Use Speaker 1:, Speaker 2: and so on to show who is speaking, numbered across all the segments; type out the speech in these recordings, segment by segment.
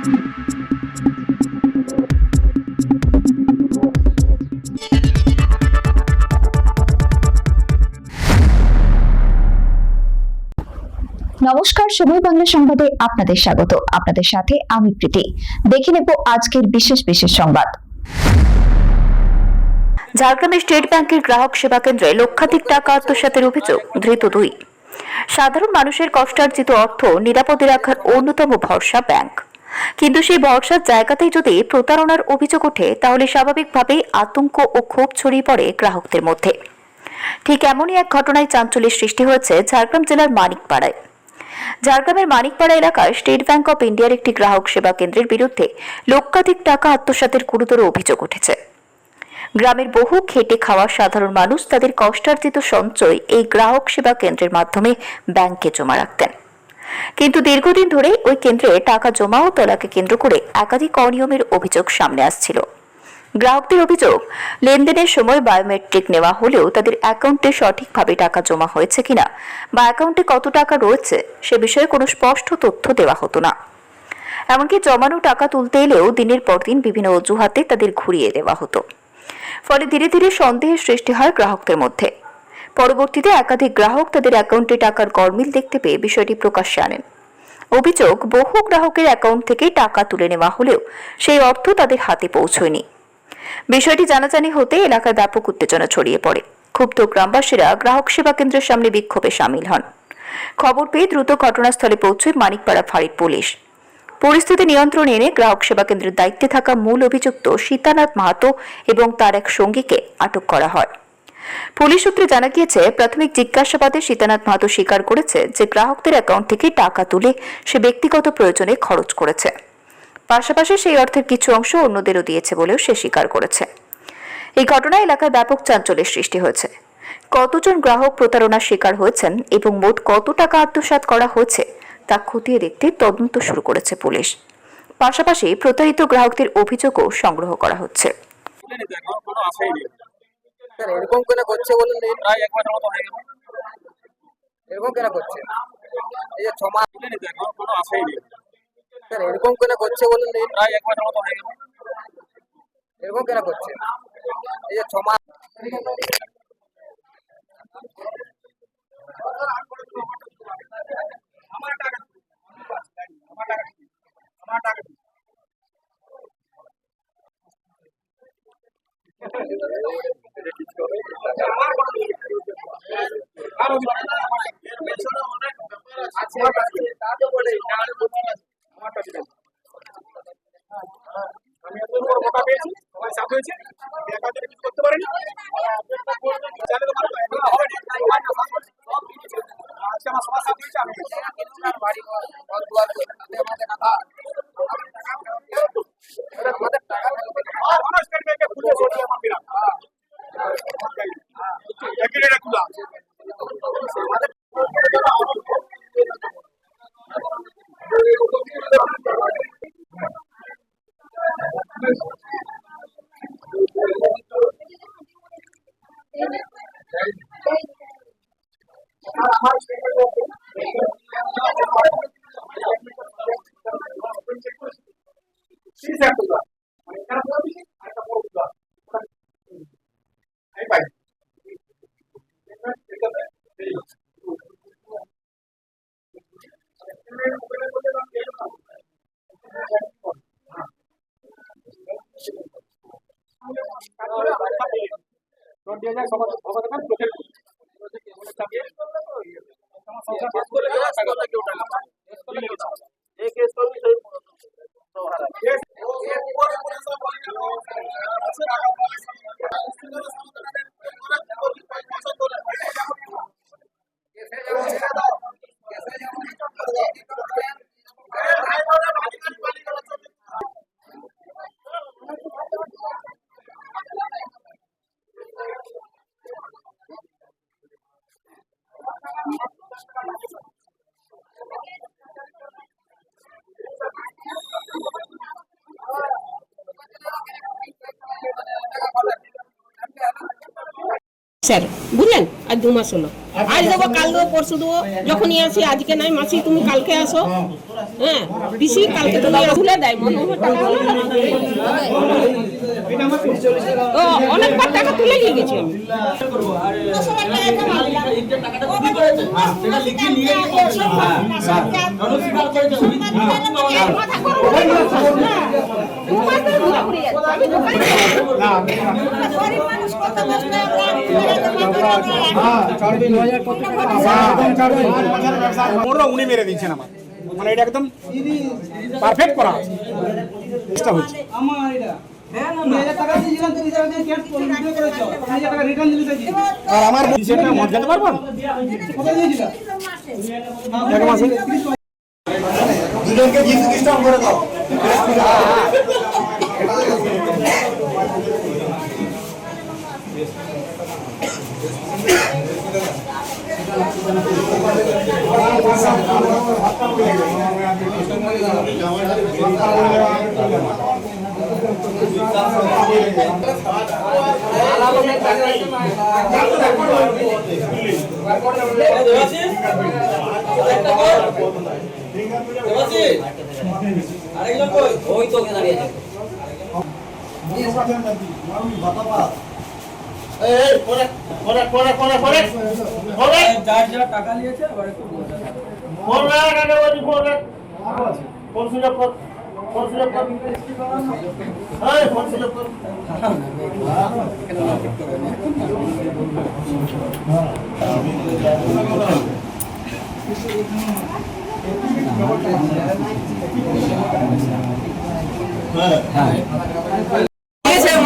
Speaker 1: নমস্কার, সময় বাংলা সংবাদে আপনাদের স্বাগত। আপনাদের সাথে আমি প্রীতি। দেখে নেব আজকের বিশেষ সংবাদ। ঝাড়গ্রামের স্টেট ব্যাংকের গ্রাহক সেবা কেন্দ্রে লক্ষাধিক টাকা আত্মসাতের অভিযোগ, ধৃত 2। সাধারণ মানুষের কষ্টার্জিত অর্থ নিরাপদে রাখার অন্যতম ভরসা ব্যাংক, কিন্তু সেই ভরসার জায়গাতেই যদি প্রতারণার অভিযোগ ওঠে তাহলে স্বাভাবিকভাবেই আতঙ্ক ও ক্ষোভ ছড়িয়ে পড়ে গ্রাহকদের মধ্যে। ঠিক এমনই এক ঘটনায় চাঞ্চল্যের সৃষ্টি হয়েছে ঝাড়গ্রাম জেলার মানিকপাড়ায়। ঝাড়গ্রামের মানিকপাড়া এলাকায় স্টেট ব্যাংক অফ ইন্ডিয়ার একটি গ্রাহক সেবা কেন্দ্রের বিরুদ্ধে লক্ষাধিক টাকা আত্মসাতের গুরুতর অভিযোগ উঠেছে। গ্রামের বহু খেটে খাওয়া সাধারণ মানুষ তাদের কষ্টার্জিত সঞ্চয় এই গ্রাহক সেবা কেন্দ্রের মাধ্যমে ব্যাংকে জমা রাখতেন, কিন্তু দীর্ঘদিন ধরে ওই কেন্দ্রে টাকা জমা ও তোলাকে কেন্দ্র করে একাধিক অনিয়মের অভিযোগ সামনে আসছিল। গ্রাহকদের অভিযোগ, লেনদেনের সময় বায়োমেট্রিক নেওয়া হলেও তাদের অ্যাকাউন্টে সঠিকভাবে টাকা জমা হয়েছে কিনা বা অ্যাকাউন্টে কত টাকা রয়েছে সে বিষয়ে কোনো স্পষ্ট তথ্য দেওয়া হতো না। এমনকি জমানো টাকা তুলতে এলেও দিনের পর দিন বিভিন্ন অজুহাতে তাদের ঘুরিয়ে দেওয়া হতো। ফলে ধীরে ধীরে সন্দেহের সৃষ্টি হয় গ্রাহকদের মধ্যে। পরবর্তীতে একাধিক গ্রাহক তাদের অ্যাকাউন্টে টাকার গরমিল দেখতে পেয়ে বিষয়টি প্রকাশ্যে আনেন। অভিযোগ, বহু গ্রাহকের অ্যাকাউন্ট থেকে টাকা তুলে নেওয়া হলেও সেই অর্থ তাদের হাতে পৌঁছয়নি। বিষয়টি জানাজানি হতে এলাকায় ব্যাপক উত্তেজনা ছড়িয়ে পড়ে। ক্ষুব্ধ গ্রামবাসীরা গ্রাহক সেবা কেন্দ্রের সামনে বিক্ষোভে সামিল হন। খবর পেয়ে দ্রুত ঘটনাস্থলে পৌঁছয় মানিকপাড়া ফাঁড়ির পুলিশ। পরিস্থিতি নিয়ন্ত্রণে এনে গ্রাহক সেবা কেন্দ্রের দায়িত্বে থাকা মূল অভিযুক্ত সীতানাথ মাহাতো এবং তার এক সঙ্গীকে আটক করা হয়। পুলিশ সূত্রে জানা গিয়েছে, প্রাথমিক জিজ্ঞাসাবাদে সীতানাথ মাহাতো স্বীকার করেছে যে গ্রাহকদের অ্যাকাউন্ট থেকে টাকা তুলে সে ব্যক্তিগত প্রয়োজনে খরচ করেছে। পাশাপাশি সেই অর্থের কিছু অংশ অন্যদেরও দিয়েছে বলেও সে স্বীকার করেছে। এই ঘটনায় এলাকায় ব্যাপক চাঞ্চল্যের সৃষ্টি হয়েছে। কতজন গ্রাহক প্রতারণার শিকার হয়েছেন এবং মোট কত টাকা আত্মসাৎ করা হয়েছে তা খতিয়ে দেখতে তদন্ত শুরু করেছে পুলিশ। পাশাপাশি প্রতারিত গ্রাহকদের অভিযোগও সংগ্রহ করা হচ্ছে।
Speaker 2: এরকম কেন করছে বলুন? প্রায় 1 মাসের মতো হয়ে গেল। এরকম কেন করছে? এই যে 6 মাস কোনো আসেই নেই। স্যার এরকম কেন করছে বলুন? প্রায় 1 মাসের মতো হয়ে গেল। এরকম কেন করছে? এই যে 6 মাস করতে পারেনি।
Speaker 3: স্যার বুঝলেন, আর 2 মাস হলো। আজ দেবো, কাল দেবো, পরশু দেবো, যখনই আসি আজকে নাই মাসি তুমি কালকে আসো, হ্যাঁ পিসি কালকে তুমি তুলে দেয় মনে হয় টাকা ও অনেকবার টাকা তুলে নিয়ে গেছি আমি
Speaker 4: উনি মেরে দিচ্ছেন আমার মানে এটা একদম পারফেক্ট করা আছে চেষ্টা হচ্ছে আর আমার সেটা মত খেতে পারবেন দুজনকে জিসু খ্রিস্টান করে দাও
Speaker 2: আরেকজন কই ওই তো ওখানে দাঁড়িয়ে আছে যার টাকা নিয়েছে আবার একটু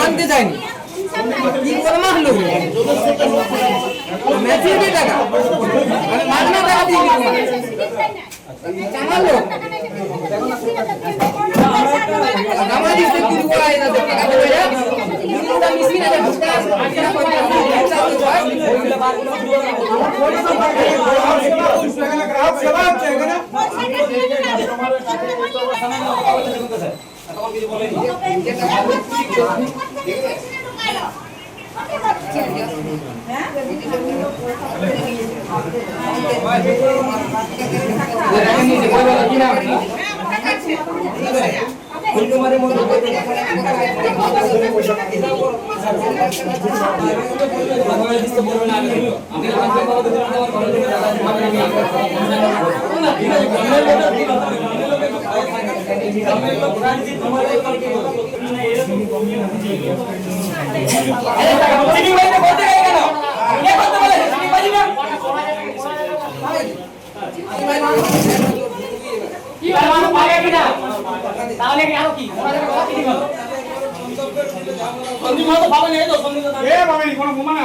Speaker 2: মানতে চাইনি কি করে মানলো ম্যাচুরিটি টাকা আমি মাগনা টাকা দিয়ে মানলো আমার দিতে কি করা এটা টাকা দেবে এটা মিসিন এটা ঢুকা গ্রাহক সেবা হচ্ছে এখানে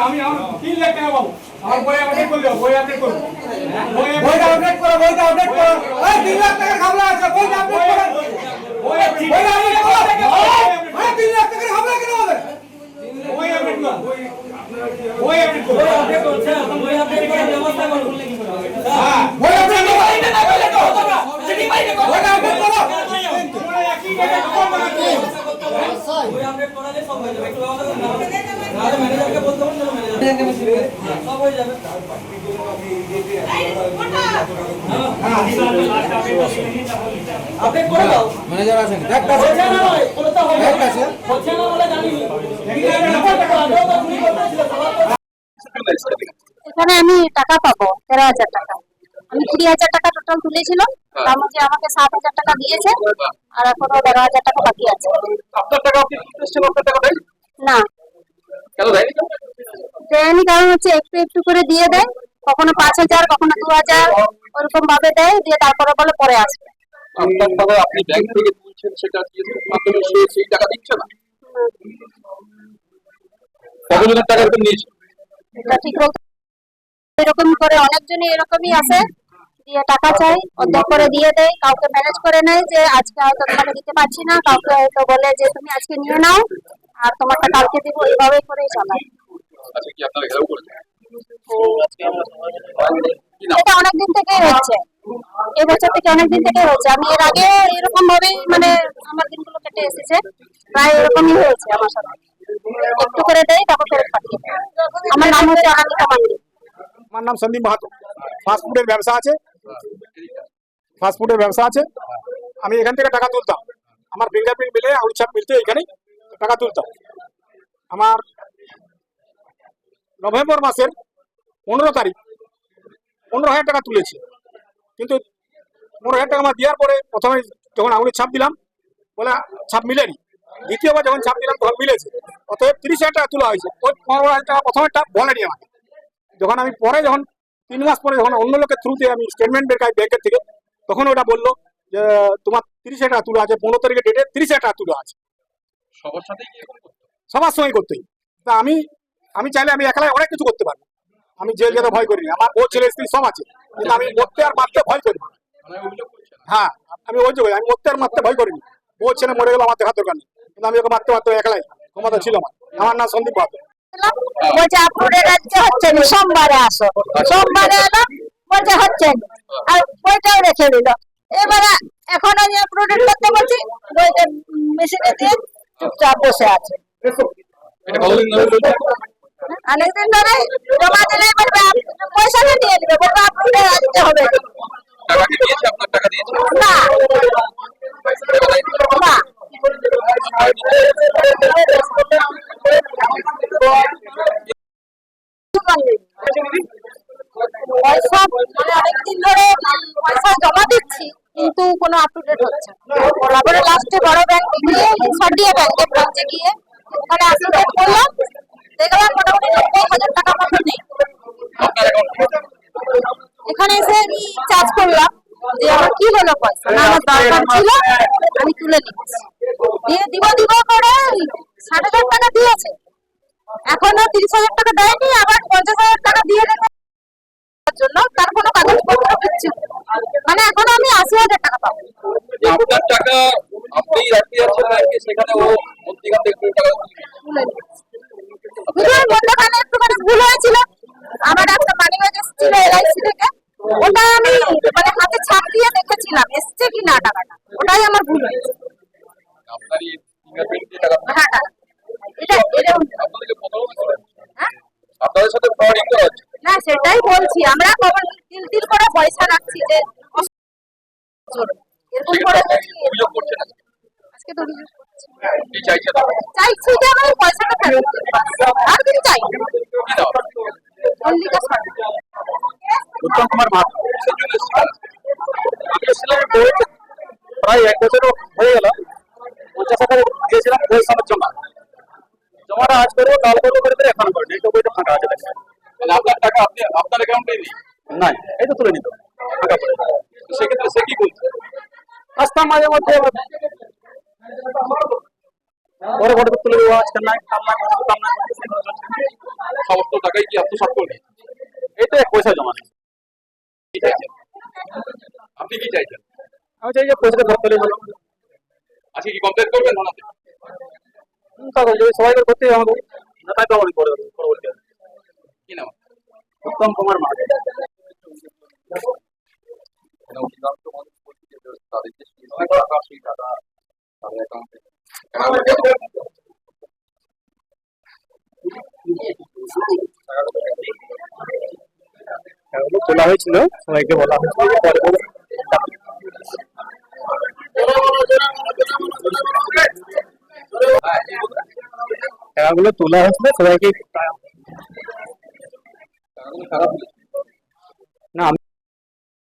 Speaker 2: আমি 3 লাখ টাকা পাবো আমার বই আপডেট করে দাও বই আপডেট করো বইটা আপডেট করো বইটা আপডেট করো এই 3 লাখ টাকা খাবলা আছে বইটা আপডেট করো বইটা আপডেট করো এই 3 লাখ টাকা খাবলা কেন হবে বই আপডেট করো বই আপডেট করো আপডেট করছে এখন বই আপডেট করার ব্যবস্থা করো হ্যাঁ বই আপডেট করো এটা না করলে তো হতো না সেটি বাইরে করো বইটা আপডেট করো তোমরা একই জায়গায় কম বানাতে বই আপডেট করালে সব হয়ে যাবে একটু ব্যবস্থা করো না ম্যানেজারকে বলতে হবে না ম্যানেজারকে সব হয়ে যাবে আপডেট করে দাও ম্যানেজার আছেন একটা হচ্ছে না ভাই বলতে হবে হচ্ছে না বলে জানি
Speaker 5: এখানে আমি টাকা পাবো 13,000 টাকা। আমি 20,000 টাকা টোটাল তুলেছিলাম, তার মধ্যে আমাকে 7,000 টাকা দিয়েছে আর এখনো 11,000 টাকা বাকি আছে।
Speaker 2: আপনার টাকা আপনি সিস্টেম আপনার টাকা দেয়
Speaker 5: না
Speaker 2: কেন দেয়নি
Speaker 5: দেয়নি, কারণ হচ্ছে একটু একটু করে দিয়ে দেয়, কখনো 5,000 কখনো 2,000 ওরকম ভাবে দেয়, দিয়ে তারপরে বলে পরে আসবে।
Speaker 2: আপনার টাকা আপনি ব্যাংক থেকে তুলছেন সেটা জিএসটির মাধ্যমে সেই টাকা দিচ্ছে না কতজনের টাকা এরকম নিয়েছে
Speaker 5: এটা ঠিক বলতে এরকম করে অনেকজনই এরকমই আছে, দিয়ে টাকা চাই অর্ধেক করে দিয়ে দেয়, কাউকে ম্যানেজ করে নেয় যে আজকে হয়তো তোমাকে দিতে পারছি না, কাউকে হয়তো বলে যে তুমি আজকে নিয়ে নাও আর তোমারটা কালকে দিব, এইভাবে করেই চালায়।
Speaker 2: আচ্ছা কি আপনারা ঘেরাও করেছেন
Speaker 5: এটা অনেকদিন থেকেই হচ্ছে, এবছর থেকে অনেকদিন থেকে হচ্ছে। আমি এর আগে এরকম ভাবেই মানে আমার দিনগুলো কেটে এসেছে, প্রায় এরকমই হয়েছে আমার সাথে, একটু করে দেয় তারপর ফেরত পাঠিয়ে দেয়। আমার নাম হচ্ছে অনামিকা মান্ডি।
Speaker 4: আমার নাম সন্দীপ মাহাতো, ফাস্টফুডের ব্যবসা আছে, ফাস্টফুডের ব্যবসা আছে। আমি এখান থেকে টাকা তুলতাম, আমার ফিঙ্গারপ্রিন্ট মিলে আউট ছাপ মিলতে এখানে টাকা তুলতাম। আমার নভেম্বর মাসের 15 তারিখ 15,000 টাকা তুলেছি, কিন্তু 15,000 টাকা আমার দেওয়ার পরে প্রথমে যখন আঙুলের ছাপ দিলাম বলে ছাপ মিলেনি, দ্বিতীয়বার যখন ছাপ দিলাম তখন মিলেছে, অতএব 30,000 টাকা তোলা হয়েছে। ওই 15,000 টাকা প্রথমেরটা বলেনি আমাকে। যখন আমি পরে যখন 3 মাস পরে যখন অন্য লোকের থ্রুতে আমি স্টেটমেন্ট বের করি ব্যাংকের থেকে, তখন ওটা বললো যে তোমার 30,000 টাকা তোলা আছে, 15 তারিখের ডেটে 30,000 টাকা তোলা আছে।
Speaker 2: সবার সাথেই কি এরকম করতে?
Speaker 4: সবার সঙ্গে করতেই। তা আমি চাইলে আমি একলাই অনেক কিছু করতে পারবো। আমি জেল যেতে ভয় করি না, আমার বউ ছেলে স্ত্রী সব আছে, কিন্তু আমি মরতে আর মারতে ভয় করি না।
Speaker 2: মানে অভিযোগ করছেন?
Speaker 4: হ্যাঁ, আমি অভিযোগ করি, আমি মরতে আর মারতে ভয় করিনি। বউ ছেলে মরে গেলে আমার দেখার দরকার নেই, কিন্তু আমি ওকে মারতে মারতে একলাই ক্ষমতা ছিল আমার। আমার নাম সন্দীপ বাহাদুর।
Speaker 5: বলছে আপনাদের রাজ্যে হচ্ছে না, সোমবারে আসো। সোমবারে এলাম, বলছে হচ্ছে না, আর বইটাও রেখে দিল। এবারে এখন আমি আপলোড করতে বলছি, বইটা মেশিনে দিয়ে চুপচাপ বসে আছে।
Speaker 2: এটা কতদিন ধরে চলছে?
Speaker 5: অনেকদিন ধরে জমা দিলে বলবে পয়সাটা নিয়ে নেবে, বলবে আপনাদের রাজ্যে হবে না।
Speaker 2: টাকা কি দিয়েছে? আপনার টাকা দিয়েছে?
Speaker 5: না, না। পয়সা মানে অনেকদিন ধরে পয়সা জমা দিচ্ছি, কিন্তু কোনো আপ টু ডেট হচ্ছে না। তারপরে লাস্টে বড় ব্যাংকে গিয়ে সর্ডিয়া ব্যাংকের ব্রাঞ্চে গিয়ে ওখানে আপডেট করলাম, দেখলাম মোটামুটি 90,000 টাকা মতো নেই।
Speaker 2: আপনার অ্যাকাউন্টে
Speaker 5: এখানে এসে আমি চার্জ করলাম যে আমার কি হলো পয়সা, না আমার দরকার ছিল আমি তুলে নিচ্ছি, দিয়ে দিব করে 60,000 টাকা দিয়েছে। এখনো 30,000 টাকা দেয়নি, আবার 50,000 টাকা দিয়ে রেখে জন্য তার কোনো কাগজপত্র কিচ্ছু নেই। মানে এখন আমি 80,000 টাকা পাবো।
Speaker 2: আপনার টাকা আপনি রাখতে যাচ্ছেন ব্যাংকে, সেখানে ও মধ্যিখান থেকে টাকা
Speaker 5: তুলে নিচ্ছি। বুঝলেন, মধ্যখানে একটুখানি ভুল হয়েছিল। আমার একটা মানি ব্যাগ এসেছিল LIC থেকে, ওটা আমি মানে হাতে ছাপ দিয়ে দেখেছিলাম এসছে কি না টাকাটা, ওটাই আমার ভুল হয়েছে।
Speaker 2: আপনারই ফিঙ্গারপ্রিন্ট দিয়ে টাকা
Speaker 5: হ্যাঁ, হ্যাঁ, এটা
Speaker 2: আপনাদেরকে প্রতারণা করে?
Speaker 5: হ্যাঁ?
Speaker 2: আপনাদের সাথে ফ্রডিং করা হচ্ছে?
Speaker 5: না, সেটাই বলছি, আমরা খবর তিল করে পয়সা রাখছি যে এরকম করে
Speaker 2: অভিযোগ করছেন আজকে?
Speaker 5: আজকে তো অভিযোগ করছি।
Speaker 2: কি চাইছেন আপনি?
Speaker 5: চাইছি যে আমার পয়সাটা ফেরত দিতে হবে। আর কিছু চাই না।
Speaker 2: কি দাও?
Speaker 5: মল্লিকা সরকার।
Speaker 4: উত্তম কুমার মাহাতো।
Speaker 2: কিসের জন্য এসেছিলেন?
Speaker 4: আমি এসেছিলাম বই প্রায় 1 বছর হয়ে গেল, 50 টাকা দিয়েছিলাম বই সামের জমা। জমাটা আজ করবো কাল করবো করে এখন করি, এই তো বইটা ফাঁকা আছে। দেখেন
Speaker 2: মানে আপনার টাকা আপনি আপনার অ্যাকাউন্টে নেই?
Speaker 4: নাই, এই তো তুলে নিত ফাঁকা পড়ে।
Speaker 2: সেক্ষেত্রে সে কি বলছে?
Speaker 4: আসতাম মাঝে মধ্যে, পরে পরে তুলে দেবো, আজকে নাই কাল নাই করতাম না।
Speaker 2: সমস্ত টাকাই কি আত্মসাৎ করবে?
Speaker 4: এই তো 1 পয়সা জমা নেই।
Speaker 2: কি চাইছেন আপনি? কি চাইছেন?
Speaker 4: আমি চাই যে পয়সাটা ধরতে হলে ভালো।
Speaker 2: আজকে কি কমপ্লেন করবেন থানাতে?
Speaker 4: তাহলে যদি সবাই করতে আমাকে না তাই তো আমি করে দেবো পরবর্তী।
Speaker 2: কি নাম?
Speaker 4: উত্তম কুমার মাহাতো।
Speaker 2: অধিকাংশ মানুষ বলছে যে তাদের যে টাকা সেই টাকা তাদের অ্যাকাউন্টে
Speaker 4: টাকাগুলো তোলা হয়েছিল, সবাইকে বলা হয়েছিল যে পরে পরে টাকাগুলো তোলা হয়েছিল সবাইকে।
Speaker 2: খারাপ হয়েছে।
Speaker 4: না,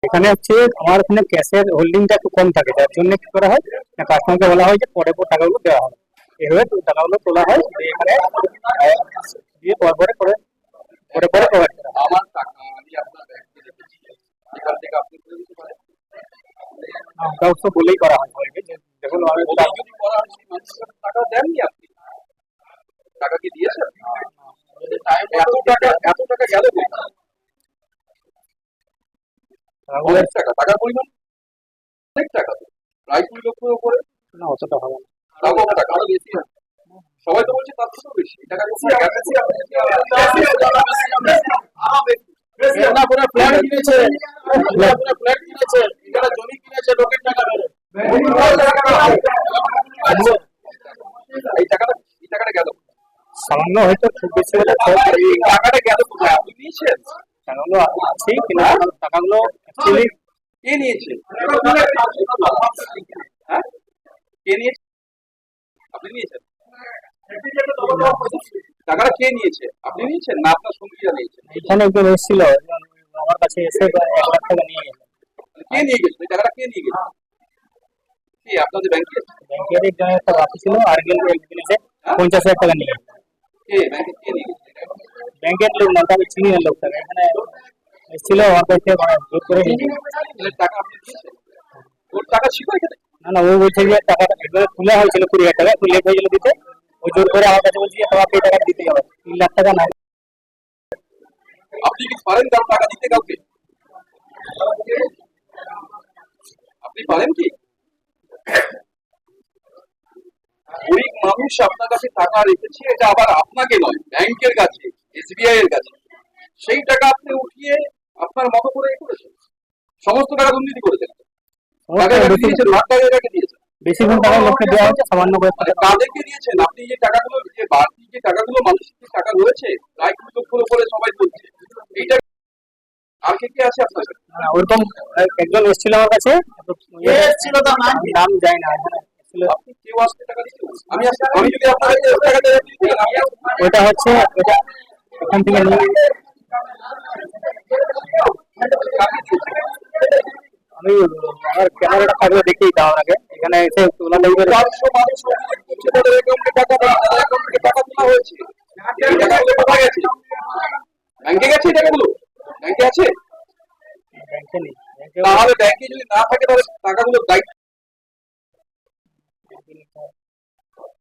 Speaker 4: এখানে হচ্ছে আমার এখানে ক্যাশের হোল্ডিংটা একটু কম থাকে, যার জন্য কি করা হয় না কাস্টমারকে বলা হয় যে পরে পর টাকাগুলো দেওয়া হয়। এভাবে টাকাগুলো তোলা হয়, দিয়ে এখানে দিয়ে পরে পরে প্রোভাইড করা হয়।
Speaker 2: আমার টাকা আমি আপনার ব্যাংকে রেখেছি, এখান থেকে আপনি তুলে দিতে পারেন?
Speaker 4: আমরাও তো বলেই করা হয় সবাইকে যে দেখুন আমি
Speaker 2: বলেই যদি করা হয়, সেই মানুষের টাকা দেননি আপনি? টাকা কি দিয়েছেন? এত টাকা গেল কোথায়? অনেক টাকা, টাকার পরিমাণ অনেক টাকা, তো প্রায় 2 লক্ষের উপরে।
Speaker 4: না অতটা হবে না।
Speaker 2: তাও কত টাকা? আরো বেশি হয়। সবাই তো বলছে তার থেকেও বেশি। টাকা কোথায় গেছে?
Speaker 4: না পুরো ফ্ল্যাট কিনেছে, ফ্ল্যাট কিনেছে, এখানে জমি কিনেছে লোকের টাকা মেরে।
Speaker 2: এই টাকাটা গেল কোথায়?
Speaker 4: সামান্য হয়তো খুব বেশি হলে
Speaker 2: এই টাকাটা গেল কোথায়? আপনি নিয়েছেন?
Speaker 4: টাকাগুলো আছে কিনা টাকাগুলো অ্যাকচুয়ালি
Speaker 2: কে নিয়েছে?
Speaker 6: হ্যাঁ, কে নিয়েছে? আপনি নিয়েছেন? টাকাটা কে নিয়েছে? আপনি নিয়েছেন না আপনার সঙ্গীরা নিয়েছেন?
Speaker 7: এখানে একজন এসেছিল, আমার কাছে এসে 1 লাখ টাকা নিয়ে গেছে।
Speaker 6: কে নিয়ে গেছে? এই টাকাটা কে নিয়ে গেছে? কি আপনাদের ব্যাংকে?
Speaker 7: ব্যাংকের একজনের একটা বাকি ছিল, আর একজন এসে 50,000 টাকা নিয়ে গেছে।
Speaker 6: কে ব্যাংকে কে নিয়ে গেছে?
Speaker 7: ব্যাংকের লোক না, আমি চিনি না লোকটাকে। এখানে এসেছিল, আমার কাছে জোর করে নিয়ে গেছে।
Speaker 6: তাহলে টাকা আপনি দিয়েছেন? ওর টাকা ছিল এখানে?
Speaker 7: না, ও বলছে যে টাকাটা একবারে তুলে হয়েছিল 20,000 টাকা, একটু লেট হয়েছিল দিতে। ও জোর করে আমার কাছে বলছে যে তোমাকে এই টাকা দিতে হবে, 3 লাখ টাকা না।
Speaker 6: আপনি কি পারেন কারো টাকা দিতে কাউকে? আপনি পারেন কি? গরিব মানুষ আপনার কাছে টাকা রেখেছে, এটা আবার আপনাকে নয়, ব্যাংকের কাছে, SBI এর কাছে। সেই টাকা আপনি উঠিয়ে আপনার মতো করে করেছেন, সমস্ত টাকা দুর্নীতি করেছেন। টাকা দিয়েছেন, লাখ টাকা কাকে দিয়েছেন?
Speaker 7: বেশিরভাগ টাকা লোককে দেওয়া হচ্ছে, সামান্য করে
Speaker 6: মানে কাদেরকে দিয়েছেন? আপনি যে টাকাগুলো, যে বাড়তি যে টাকাগুলো, মানুষের যে টাকা রয়েছে প্রায় 2 লক্ষর উপরে সবাই বলছে, এইটা আর কে কে আছে আপনার কাছে?
Speaker 7: ওরকম একজন এসেছিল আমার কাছে, নাম যায় না। এখানে এসেছিল,
Speaker 6: আপনি কেউ আসতে টাকা দিতে? আমি যদি আপনার কাছে টাকা দেয়,
Speaker 7: ওটা হচ্ছে ওটা এখান থেকে নিয়ে আমি আমার ক্যামেরাটা থাকলে দেখেই দাও আগে এখানে এসে তোলা লাগবে।
Speaker 6: 400 মানুষ অভিযোগ করছে তাদের অ্যাকাউন্টে টাকা নেই, তাদের অ্যাকাউন্টে টাকা তোলা হয়েছে। এই টাকাগুলো কোথায় গেছে? ব্যাংকে গেছে এই টাকাগুলো? ব্যাংকে আছে?
Speaker 7: ব্যাংকে নেই।
Speaker 6: তাহলে ব্যাংকে যদি না থাকে তাহলে টাকাগুলো দায়িত্ব,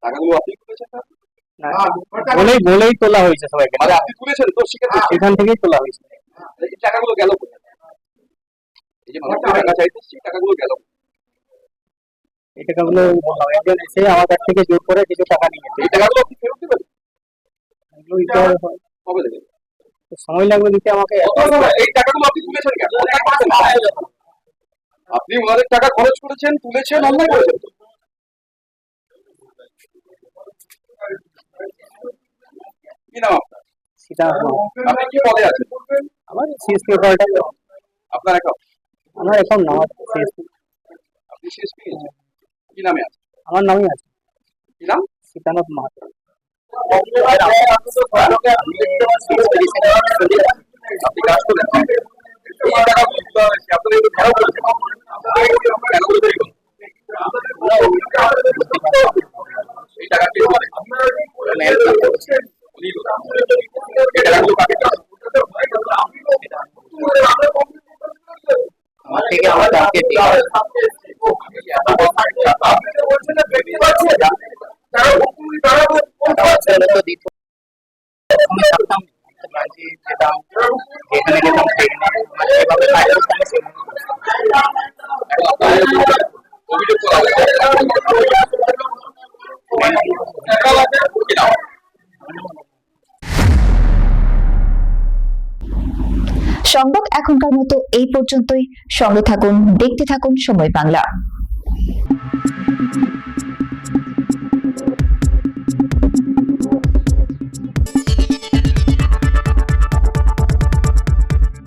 Speaker 6: টাকাগুলো আপনি তুলেছেন না?
Speaker 7: বলেই তোলা হয়েছে সবাইকে,
Speaker 6: মানে আপনি তুলেছেন তো, সেক্ষেত্রে
Speaker 7: এখান থেকেই তোলা হয়েছে।
Speaker 6: এই টাকাগুলো গেল কোথায়? এই যে মানুষ টাকা চাইতেছে, সেই টাকাগুলো গেল?
Speaker 7: এই টাকাগুলো বললাম, একজন এসে আমার কাছ থেকে জোর করে কিছু টাকা নিয়ে গেছে।
Speaker 6: এই টাকাগুলো আপনি ফেরত দেবেন?
Speaker 7: এগুলো দিতে হবে,
Speaker 6: কবে দেবেন?
Speaker 7: সময় লাগবে দিতে আমাকে।
Speaker 6: এই টাকাগুলো আপনি তুলেছেন কেন? আপনি ওনাদের টাকা খরচ করেছেন, তুলেছেন, অন্যায় করেছেন তো। কি নাম আপনার?
Speaker 7: সেটা
Speaker 6: আপনি কি পদে আছেন?
Speaker 7: আমার সিএসপি কলটা,
Speaker 6: আপনার অ্যাকাউন্ট?
Speaker 7: আমার এখন নাম আছে সিএসপি।
Speaker 6: আপনি সিএসপি নিয়েছেন? কি নামে আছে?
Speaker 7: আমার নামই আছে,
Speaker 6: কি নাম?
Speaker 7: সীতানাথ মাহাতো।
Speaker 6: আপনি কাজ করেন? এই টাকাগুলো তোলা হয়েছে, আপনাদের একটু ভালো করেছেন। টাকাগুলো তৈরি করুন। এই টাকা কে বলে? উনি এই টাকাগুলো কাকে দেন?
Speaker 7: আমার থেকে আমার কাউকে দিয়ে আমি থাকতাম ব্রাঞ্চে, যেতাম, যেখানে যেতাম সেখানে যেভাবে কাজ করতাম সেভাবে।
Speaker 6: অভিযোগ করা
Speaker 1: সংবাদ এখনকার মতো এই পর্যন্তই। সঙ্গে থাকুন, দেখতে থাকুন সময় বাংলা।